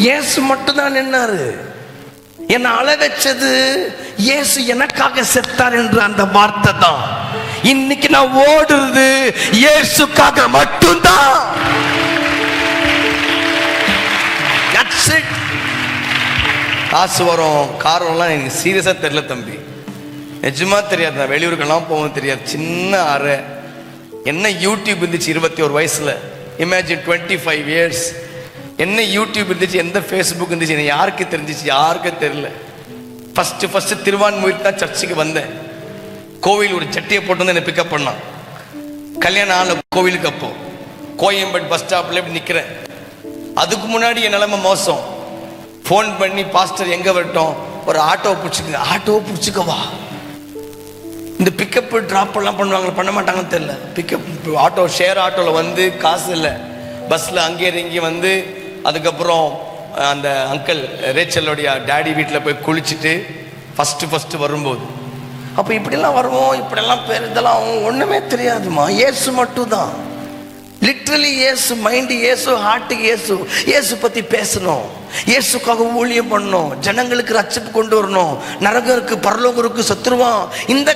இயேசு மட்டும்தான் நின்னாரு. என்ன அழ வச்சது இயேசு எனக்காக செத்தார் என்ற அந்த வார்த்தை தான். இன்னைக்கு நான் ஓடுறது இயேசுக்காக மட்டும்தான். காசு வரும் காரணம்லாம் எனக்கு சீரியஸா தெரியல தம்பி, நிஜமா தெரியாது. நான் வெளியூருக்கெல்லாம் போகவும் தெரியாது. சின்ன அறை என்ன யூடியூப் இருந்துச்சு 21 வயசுல. Imagine 25 years. என்ன யூடியூப் இருந்துச்சு, எந்த ஃபேஸ்புக் இருந்துச்சு, எனக்கு யாருக்கு தெரிஞ்சிச்சு? யாருக்கும் தெரியல. ஃபர்ஸ்ட் திருவான்மூர் தான் சர்ச்சுக்கு வந்தேன். கோவில் ஒரு சட்டியை போட்டு வந்து என்னை பிக்கப் பண்ணான். கல்யாணம் ஆன கோவிலுக்கு அப்போ கோயம்பேடு பஸ் ஸ்டாப்ல இப்படி நிற்கிறேன். அதுக்கு முன்னாடி என் நிலைமை மோசம். ஃபோன் பண்ணி பாஸ்டர் எங்கே வரட்டும், ஒரு ஆட்டோவை பிடிச்சிக்கங்க. ஆட்டோவை பிடிச்சிக்கவா? இந்த பிக்கப் ட்ராப் எல்லாம் பண்ணுவாங்க, பண்ண மாட்டாங்கன்னு தெரியல. பிக்கப் ஆட்டோ ஷேர் ஆட்டோவில் வந்து காசு இல்லை, பஸ்ஸில் அங்கேயே இறங்கி வந்து அதுக்கப்புறம் அந்த அங்கிள் ரேச்சலோடைய டேடி வீட்டில் போய் குளிச்சுட்டு ஃபஸ்ட்டு வரும்போது அப்போ இப்படிலாம் வருவோம். இப்படிலாம் பேர் இதெல்லாம் ஒன்றுமே தெரியாதுமா. இயேசு மட்டும் தான். லிட்ரலி இயேசு மைண்டு, இயேசு ஹார்ட்டுக்கு இயேசு. இயேசு பற்றி பேசணும், இயேசுக்காக ஊழியம் பண்ணணும், ஜனங்களுக்கு ரட்சிப்பு கொண்டு வரணும். நரகருக்கு பரலோகருக்கு சத்துருவான் இந்த